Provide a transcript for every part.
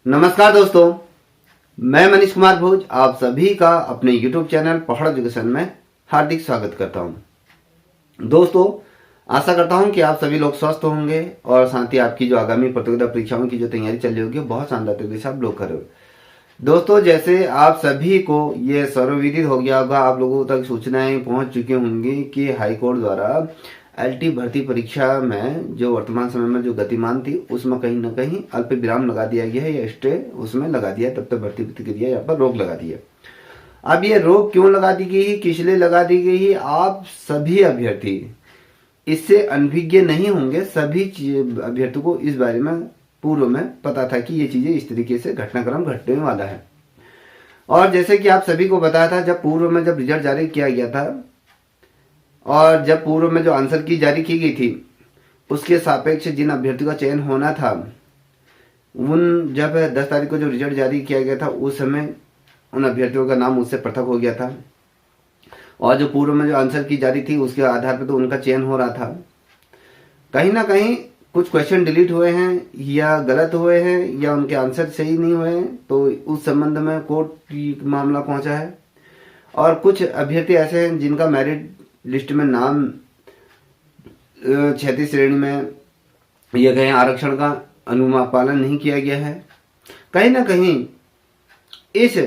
नमस्कार दोस्तों, मैं मनीष कुमार भोज आप सभी का अपने YouTube चैनल पहाड़ एजुकेशन में हार्दिक स्वागत करता हूं। दोस्तों, आशा करता हूं कि आप सभी लोग स्वस्थ होंगे और साथ ही आपकी जो आगामी प्रतियोगिता परीक्षाओं की जो तैयारी चल रही होगी बहुत शानदार तरीके से आप लोग करोगे। दोस्तों, जैसे आप सभी को ये सर्वविदित हो गया होगा, आप लोगों तक सूचनाएं पहुंच चुकी होंगी कि हाईकोर्ट द्वारा एलटी भर्ती परीक्षा में जो वर्तमान समय में जो गतिमान थी उसमें कहीं ना कहीं अल्प विराम लगा दिया गया है या स्टे उसमें लगा दिया है। तब तक भर्ती प्रक्रिया यहाँ पर रोक लगा दी है। अब ये रोक क्यों लगा दी गई, किस लिए लगा दी गई, आप सभी अभ्यर्थी इससे अनभिज्ञ नहीं होंगे। सभी अभ्यर्थियों को इस बारे में पूर्व में पता था कि ये चीजें इस तरीके से घटनाक्रम घटने वाला है। और जैसे कि आप सभी को बताया था, जब पूर्व में जब रिजल्ट जारी किया गया था और जब पूर्व में जो आंसर की जारी की गई थी उसके सापेक्ष जिन अभ्यर्थियों का चयन होना था, उन जब 10 तारीख को जो रिजल्ट जारी किया गया था उस समय उन अभ्यर्थियों का नाम उससे पृथक हो गया था और जो पूर्व में जो आंसर की जारी थी उसके आधार पर तो उनका चयन हो रहा था। कहीं ना कहीं कुछ क्वेश्चन डिलीट हुए हैं या गलत हुए हैं या उनके आंसर सही नहीं हुए हैं, तो उस संबंध में कोर्ट मामला पहुंचा है। और कुछ अभ्यर्थी ऐसे हैं जिनका मेरिट लिस्ट में नाम 36 श्रेणी में या कहीं आरक्षण का अनुपालन नहीं किया गया है। कहीं ना कहीं इस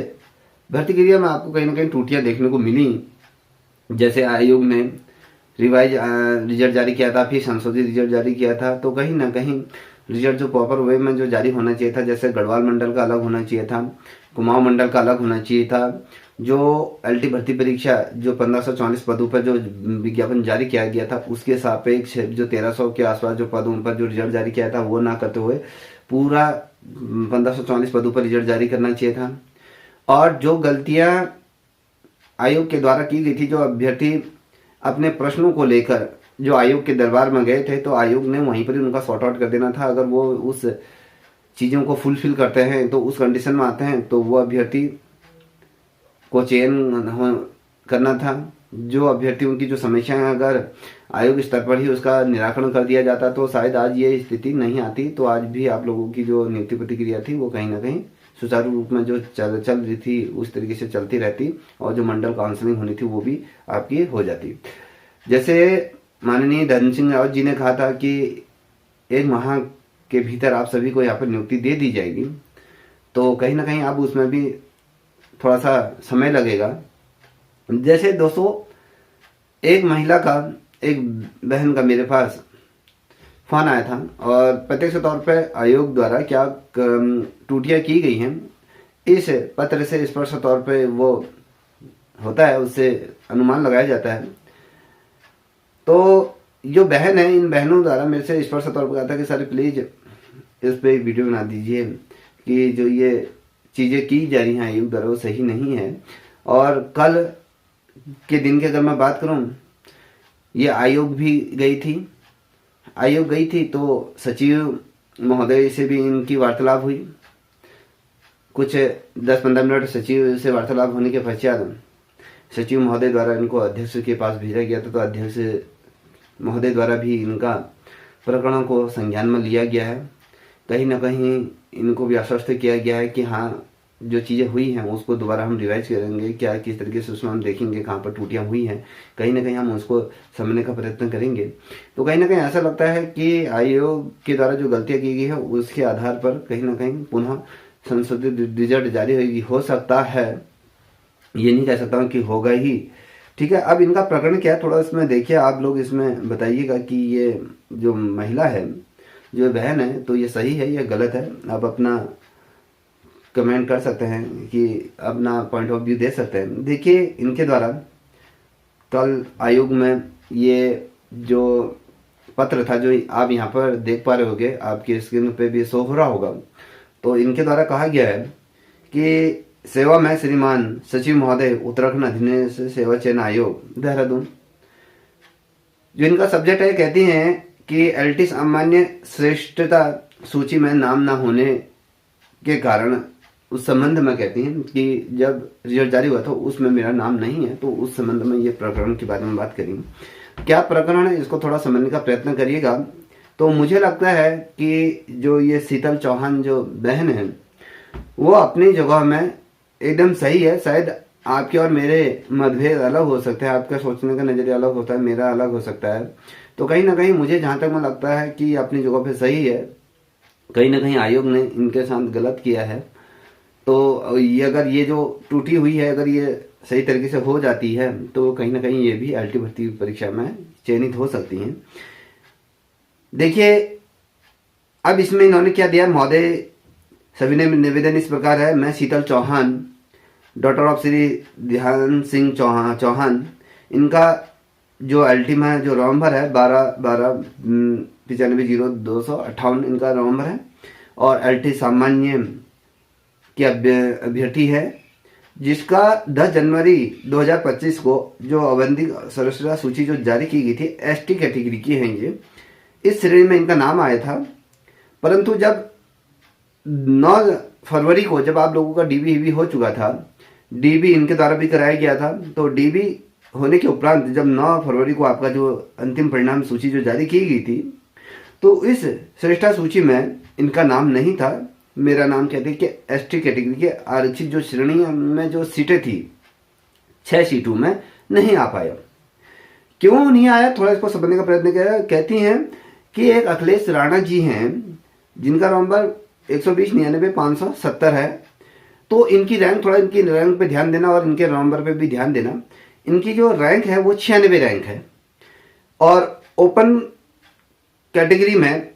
भर्ती क्रिया में आपको कहीं ना कहीं त्रुटियां देखने को मिली। जैसे आयोग ने रिवाइज रिजल्ट जारी किया था, फिर संशोधित रिजल्ट जारी किया था, तो कहीं ना कहीं रिजल्ट जो प्रॉपर वे में जो जारी होना चाहिए था, जैसे गढ़वाल मंडल का अलग होना चाहिए था, कुमाऊं मंडल का अलग होना चाहिए था। जो एलटी भर्ती परीक्षा जो 1544 पदों पर जो विज्ञापन जारी किया गया था उसके सापेक्ष जो 1300 के आसपास जो पदों पर जो रिजल्ट जारी किया था वो ना करते हुए पूरा 1544 पदों पर रिजल्ट जारी करना चाहिए था। और जो गलतियां आयोग के द्वारा की गई थी, जो अभ्यर्थी अपने प्रश्नों को लेकर जो आयोग के दरबार में गए थे, तो आयोग ने वहीं पर ही उनका सॉर्ट आउट कर देना था। अगर वो उस चीज़ों को फुलफिल करते हैं तो उस कंडीशन में आते हैं तो वो अभ्यर्थी को चयन करना था। जो अभ्यर्थियों की जो समस्याएं अगर आयोग स्तर पर ही उसका निराकरण कर दिया जाता तो शायद आज ये स्थिति नहीं आती। तो आज भी आप लोगों की जो नियुक्ति प्रक्रिया थी वो कहीं ना कहीं सुचारू रूप में जो चल रही थी उस तरीके से चलती रहती और जो मंडल काउंसलिंग होनी थी वो भी आपकी हो जाती। जैसे माननीय धन सिंह रावत जी ने कहा था कि 1 माह के भीतर आप सभी को यहाँ पर नियुक्ति दे दी जाएगी, तो कहीं ना कहीं अब उसमें भी थोड़ा सा समय लगेगा। जैसे दोस्तों, एक महिला का, एक बहन का मेरे पास फोन आया था और प्रत्यक्ष तौर पर आयोग द्वारा क्या त्रुटियां की गई हैं इस पत्र से स्पष्ट तौर पे वो होता है, उससे अनुमान लगाया जाता है। तो जो बहन है, इन बहनों द्वारा मेरे से स्पष्ट तौर पर कहा था कि सर प्लीज इस पे वीडियो बना दीजिए कि जो ये चीज़ें की जा रही हैं आयोग द्वारा वो सही नहीं है। और कल के दिन की अगर मैं बात करूं, ये आयोग गई थी तो सचिव महोदय से भी इनकी वार्तालाप हुई। कुछ 10-15 मिनट सचिव से वार्तालाप होने के पश्चात सचिव महोदय द्वारा इनको अध्यक्ष के पास भेजा गया था। तो अध्यक्ष महोदय द्वारा भी इनका प्रकरणों को संज्ञान में लिया गया है। कहीं ना कहीं इनको भी आश्वस्त किया गया है कि हाँ, जो चीज़ें हुई हैं उसको दोबारा हम रिवाइज करेंगे, क्या किस तरीके से उसमें हम देखेंगे कहाँ पर त्रुटियाँ हुई हैं, कहीं ना कहीं हम उसको समझने का प्रयत्न करेंगे। तो कहीं ना कहीं ऐसा लगता है कि आयोग के द्वारा जो गलतियाँ की गई है उसके आधार पर कहीं ना कहीं पुनः संशोधित रिजल्ट जारी होगी। हो सकता है, ये नहीं कह सकता हूँ कि होगा ही। ठीक है, अब इनका प्रकरण क्या है थोड़ा इसमें देखिए, आप लोग इसमें बताइएगा कि ये जो महिला है, जो बहन है, तो ये सही है या गलत है। आप अपना कमेंट कर सकते हैं कि अपना पॉइंट ऑफ व्यू दे सकते हैं। देखिए, इनके द्वारा कल आयोग में ये जो पत्र था जो आप यहाँ पर देख पा रहे होंगे, आपकी स्क्रीन पे भी शो हो रहा होगा, तो इनके द्वारा कहा गया है कि सेवा में श्रीमान सचिव महोदय उत्तराखंड अधीनस्थ सेवा चयन आयोग देहरादून। जो इनका सब्जेक्ट है, कहती हैं कि एलटी सामान्य श्रेष्ठता सूची में नाम ना होने के कारण उस संबंध में कहती हैं कि जब रिजल्ट जारी हुआ था उसमें मेरा नाम नहीं है, तो उस संबंध में ये प्रकरण के बारे में बात करेंगे। क्या प्रकरण है इसको थोड़ा समझने का प्रयत्न करिएगा। तो मुझे लगता है कि जो ये शीतल चौहान जो बहन है वो अपनी जगह में एकदम सही है। शायद आपके और मेरे मतभेद अलग हो सकते हैं, आपका सोचने का नजरिया अलग होता है, मेरा अलग हो सकता है। तो कहीं ना कहीं मुझे जहाँ तक में लगता है कि अपनी जगह पे सही है, कहीं ना कहीं आयोग ने इनके साथ गलत किया है। तो ये अगर ये जो टूटी हुई है अगर ये सही तरीके से हो जाती है तो कहीं ना कहीं ये भी एलटी भर्ती परीक्षा में चयनित हो सकती हैं। देखिए अब इसमें इन्होंने क्या दिया, महोदय सभी ने निवेदन इस प्रकार है। मैं शीतल चौहान, डॉटर ऑफ श्री ध्यान सिंह चौहान, इनका जो एल्टी में जो नवंबर है 12/12/95/0258 इनका नवंबर है, और एलटी सामान्य के अभ्यर्थी है, जिसका 10 जनवरी 2025 को जो अवैधिक सदस्यता सूची जो जारी की गई थी, एसटी कैटेगरी की है ये, इस श्रेणी में इनका नाम आया था। परंतु जब 9 फरवरी को जब आप लोगों का डीबी हो चुका था, डीबी इनके द्वारा भी कराया गया था, तो डीबी होने के उपरांत जब 9 फरवरी को आपका जो अंतिम परिणाम सूची जो जारी की गई थी, तो इस श्रेष्ठता सूची में इनका नाम नहीं था। मेरा नाम कहते हैं कि एसटी कैटेगरी के आरक्षित जो श्रेणी में जो सीटें थी 6 सीटों में नहीं आ पाया। क्यों नहीं आया, थोड़ा इसको समझने का प्रयत्न किया। कहती हैं कि एक अखिलेश राणा जी हैं जिनका नंबर 120-99-570 है। तो इनकी रैंक, थोड़ा इनकी रैंक पे ध्यान देना और इनके नंबर पे भी ध्यान देना। इनकी जो रैंक है वो 96 रैंक है, और ओपन कैटेगरी में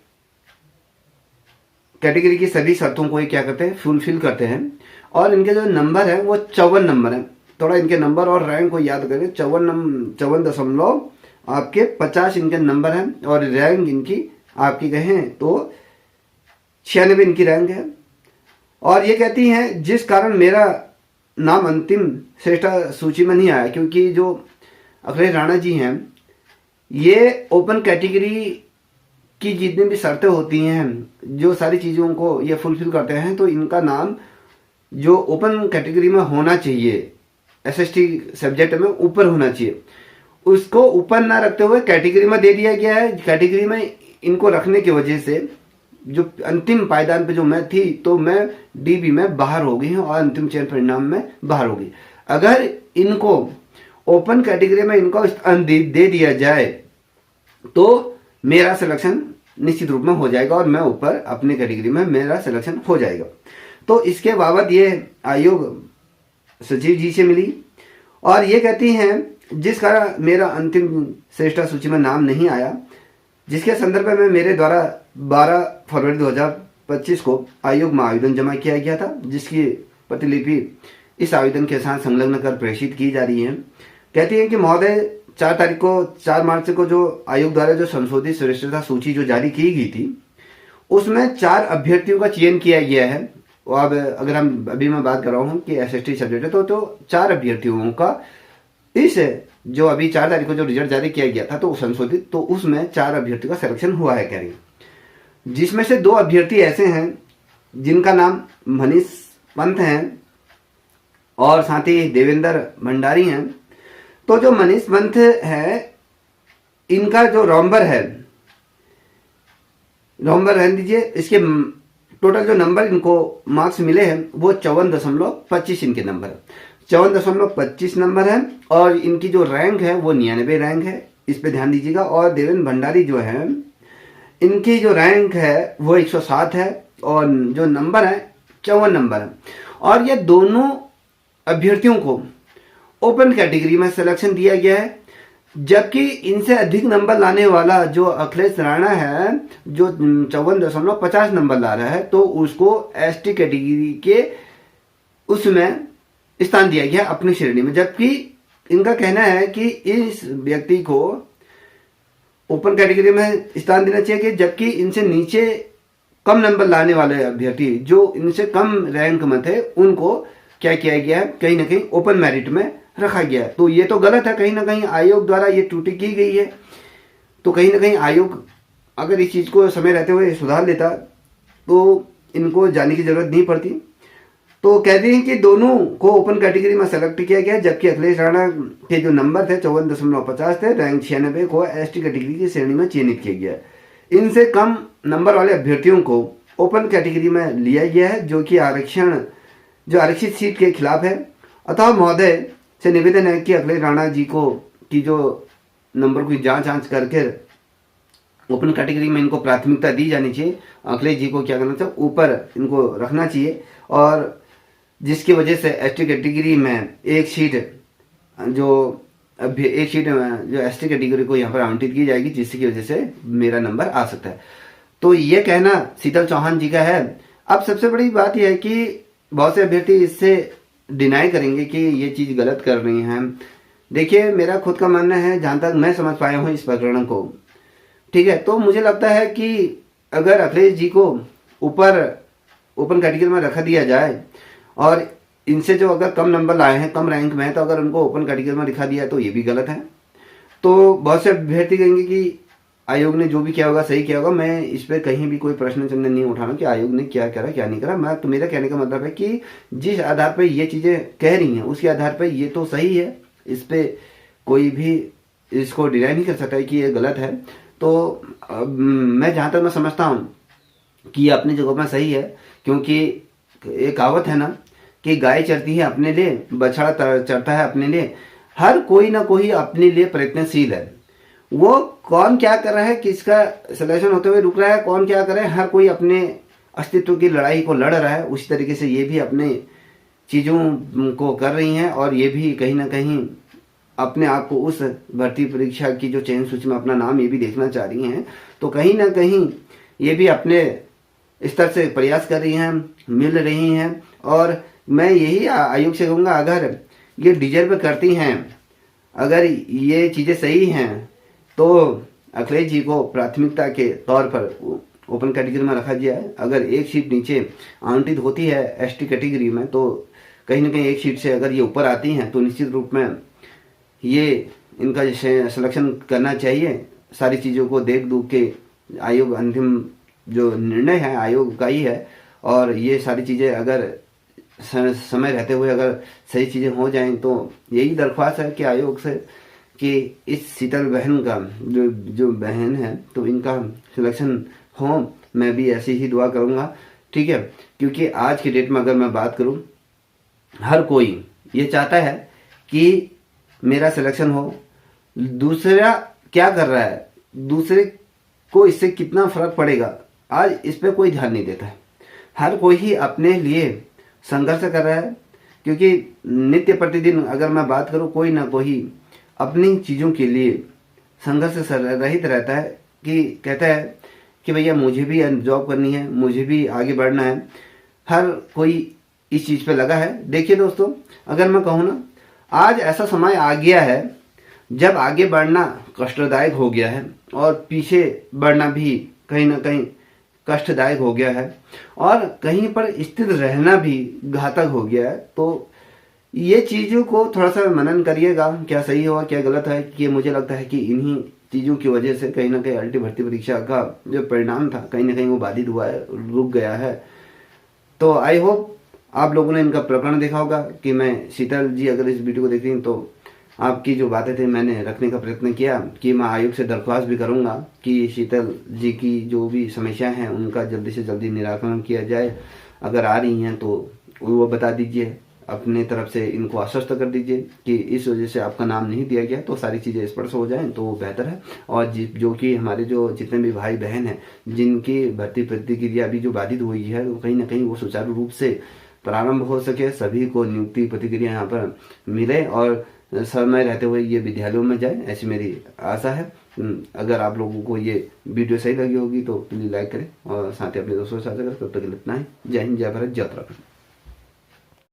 कैटेगरी की सभी शर्तों को ये क्या करते हैं, फुलफिल करते हैं। और इनके जो नंबर है वो 54 नंबर है। थोड़ा इनके नंबर और रैंक को याद करें, 54 आपके 50 इनके नंबर हैं, और रैंक इनकी आपकी कहें तो 96 इनकी रैंक है। और ये कहती हैं जिस कारण मेरा नाम अंतिम श्रेष्ठता सूची में नहीं आया, क्योंकि जो अखिलेश राणा जी हैं ये ओपन कैटेगरी की जितनी भी शर्तें होती हैं, जो सारी चीज़ों को ये फुलफिल करते हैं, तो इनका नाम जो ओपन कैटेगरी में होना चाहिए, एसएसटी सब्जेक्ट में ऊपर होना चाहिए, उसको ऊपर ना रखते हुए कैटेगरी में दे दिया गया है। कैटेगरी में इनको रखने की वजह से जो अंतिम पायदान पे जो मैं थी, तो मैं डीबी में बाहर हो गई हूँ और अंतिम चयन परिणाम में बाहर हो गई। अगर इनको ओपन कैटेगरी में इनको स्थान दे दिया जाए तो मेरा सिलेक्शन निश्चित रूप में हो जाएगा, और मैं ऊपर अपनी कैटेगरी में मेरा सिलेक्शन हो जाएगा। तो इसके बाबत ये आयोग सचिव जी से मिली, और ये कहती हैं जिस कारण मेरा अंतिम श्रेष्ठता सूची में नाम नहीं आया, जिसके संदर्भ में मेरे द्वारा 12 फरवरी 2025 को आयोग में आवेदन जमा किया गया था, जिसकी प्रतिलिपि इस आवेदन के साथ संलग्न कर प्रेषित की जा रही है। कहती है कि महोदय 4 मार्च को जो आयोग द्वारा जो संशोधित श्रेष्ठता सूची जो जारी की गई थी, उसमें 4 अभ्यर्थियों का चयन किया गया है। अब अगर हम अभी मैं बात कर रहा हूँ कि एसएसटी सब्जेक्ट है, तो 4 अभ्यर्थियों का इस जो अभी 4 तारीख को जो रिजल्ट जारी किया गया था तो संशोधित, तो उसमें 4 अभ्यर्थियों का सिलेक्शन हुआ है कह रही, जिसमें से 2 अभ्यर्थी ऐसे हैं जिनका नाम मनीष पंत हैं और साथ ही देवेंद्र भंडारी हैं। तो जो मनीष पंत है, इनका जो नंबर रहने दीजिए, इसके टोटल जो नंबर इनको मार्क्स मिले हैं वो 54.25 इनके नंबर, 54.25 नंबर है, और इनकी जो रैंक है वो 99 रैंक है, इस पे ध्यान दीजिएगा। और देवेंद्र भंडारी जो है, इनकी जो रैंक है वो 107 है, और जो नंबर है 54 नंबर है। और ये दोनों अभ्यर्थियों को ओपन कैटेगरी में सिलेक्शन दिया गया है, जबकि इनसे अधिक नंबर लाने वाला जो अखिलेश राणा है, जो 54.50 नंबर ला रहा है, तो उसको एसटी कैटेगरी के उसमें स्थान दिया गया अपनी श्रेणी में। जबकि इनका कहना है कि इस व्यक्ति को ओपन कैटेगरी में स्थान देना चाहिए, कि जबकि इनसे नीचे कम नंबर लाने वाले अभ्यर्थी जो इनसे कम रैंक में थे, उनको क्या किया गया है, कहीं ना कहीं ओपन मेरिट में रखा गया है। तो ये तो गलत है, कहीं ना कहीं आयोग द्वारा ये त्रुटि की गई है। तो कहीं ना कहीं आयोग अगर इस चीज को समय रहते हुए सुधार लेता तो इनको जाने की जरूरत नहीं पड़ती। तो कहते हैं कि दोनों को ओपन कैटेगरी में सेलेक्ट किया गया, जबकि अखिलेश राणा के जो नंबर थे 54.50 थे, रैंक 96 को एसटी कैटेगरी की श्रेणी में चयनित किया गया। इनसे कम नंबर वाले अभ्यर्थियों को ओपन कैटेगरी में लिया गया है, जो कि आरक्षित सीट के खिलाफ है। अतः महोदय से निवेदन है कि अखिलेश राणा जी को की जो नंबर की जांच करके ओपन कैटेगरी में इनको प्राथमिकता दी जानी चाहिए। अखिलेश जी को क्या करना चाहिए, ऊपर इनको रखना चाहिए, और जिसकी वजह से एसटी कैटेगरी में एक सीट जो एसटी कैटेगरी को यहाँ पर आवंटित की जाएगी, जिसकी वजह से मेरा नंबर आ सकता है। तो ये कहना शीतल चौहान जी का है। अब सबसे बड़ी बात यह है कि बहुत से अभ्यर्थी इससे डिनाई करेंगे कि ये चीज़ गलत कर रही हैं। देखिए, मेरा खुद का मानना है, जहाँ तक मैं समझ पाया हूँ इस प्रकरण को, ठीक है, तो मुझे लगता है कि अगर अखिलेश जी को ऊपर ओपन कैटेगरी में रखा दिया जाए और इनसे जो अगर कम नंबर लाए हैं, कम रैंक में है, तो अगर उनको ओपन कैटेगरी में लिखा दिया तो ये भी गलत है। तो बहुत से अभ्यर्थी कहेंगे कि आयोग ने जो भी किया होगा सही किया होगा। मैं इस पर कहीं भी कोई प्रश्न चिन्ह नहीं उठाना कि आयोग ने क्या करा क्या नहीं करा। तो मेरा कहने का मतलब है कि जिस आधार पर ये चीज़ें कह रही हैं उसके आधार पर ये तो सही है, इस पर कोई भी इसको डिनाई नहीं कर सकता है कि ये गलत है। तो मैं जहाँ तक मैं समझता हूँ कि ये अपनी जगह पर सही है, क्योंकि एक कहावत है ना कि गाय चरती है अपने लिए, बछड़ा चरता है अपने लिए। हर कोई ना कोई अपने लिए प्रयत्नशील है। वो कौन क्या कर रहा है, किसका सिलेक्शन होते हुए रुक रहा है, कौन क्या कर रहा है, हर कोई अपने अस्तित्व की लड़ाई को लड़ रहा है। उसी तरीके से ये भी अपने चीज़ों को कर रही हैं, और ये भी कहीं ना कहीं अपने आप को उस भर्ती परीक्षा की जो चयन सूची में अपना नाम ये भी देखना चाह रही हैं। तो कहीं ना कहीं ये भी अपने स्तर से प्रयास कर रही हैं, मिल रही हैं। और मैं यही आयोग से कहूँगा, अगर ये डिजर्व करती हैं, अगर ये चीज़ें सही हैं, तो अखिलेश जी को प्राथमिकता के तौर पर ओपन कैटेगरी में रखा गया है। अगर एक सीट नीचे आवंटित होती है एसटी कैटेगरी में, तो कहीं ना कहीं एक सीट से अगर ये ऊपर आती हैं तो निश्चित रूप में ये इनका सिलेक्शन करना चाहिए। सारी चीज़ों को देख दुख के आयोग अंतिम जो निर्णय है आयोग का ही है, और ये सारी चीज़ें अगर समय रहते हुए अगर सही चीज़ें हो जाएं तो यही दरख्वास्त है कि आयोग से कि इस शीतल बहन का जो बहन है तो इनका सिलेक्शन हो। मैं भी ऐसी ही दुआ करूँगा, ठीक है, क्योंकि आज की डेट में अगर मैं बात करूँ, हर कोई ये चाहता है कि मेरा सिलेक्शन हो। दूसरा क्या कर रहा है, दूसरे को इससे कितना फर्क पड़ेगा, आज इस पर कोई ध्यान नहीं देता है। हर कोई ही अपने लिए संघर्ष कर रहा है, क्योंकि नित्य प्रतिदिन अगर मैं बात करूँ, कोई ना कोई अपनी चीज़ों के लिए संघर्ष रहित रहता है, कि कहता है कि भैया मुझे भी जॉब करनी है, मुझे भी आगे बढ़ना है। हर कोई इस चीज़ पे लगा है। देखिए दोस्तों, अगर मैं कहूँ ना, आज ऐसा समय आ गया है जब आगे बढ़ना कष्टदायक हो गया है और पीछे बढ़ना भी कहीं ना कहीं कष्टदायक हो गया है, और कहीं पर स्थिर रहना भी घातक हो गया है। तो ये चीज़ों को थोड़ा सा मनन करिएगा, क्या सही हुआ क्या गलत है। कि मुझे लगता है कि इन्हीं चीज़ों की वजह से कहीं ना कहीं अल्टी भर्ती परीक्षा का जो परिणाम था कहीं ना कहीं वो बाधित हुआ है, रुक गया है। तो आई होप आप लोगों ने इनका प्रकरण देखा होगा कि मैं शीतल जी अगर इस वीडियो को देख रही हैं तो आपकी जो बातें थी मैंने रखने का प्रयत्न किया, कि मैं आयोग से दरख्वास्त भी करूंगा कि शीतल जी की जो भी समस्या हैं उनका जल्दी से जल्दी निराकरण किया जाए। अगर आ रही हैं तो वो बता दीजिए, अपने तरफ से इनको आश्वस्त कर दीजिए कि इस वजह से आपका नाम नहीं दिया गया, तो सारी चीज़ें स्पष्ट हो जाएं तो बेहतर है। और जो कि हमारे जो जितने भी भाई बहन हैं जिनकी भर्ती प्रतिक्रिया अभी जो बाधित हुई है, तो कहीं ना कहीं वो सुचारू रूप से प्रारंभ हो सके, सभी को नियुक्ति प्रतिक्रिया यहाँ पर मिले और समय रहते हुए ये विद्यालयों में जाए, ऐसी मेरी आशा है। अगर आप लोगों को ये वीडियो सही लगी होगी तो प्लीज़ लाइक करें और साथ ही अपने दोस्तों के साथ करें। तब तक इतना ही। जय हिंद, जय भारत, जय उत्तराखंड।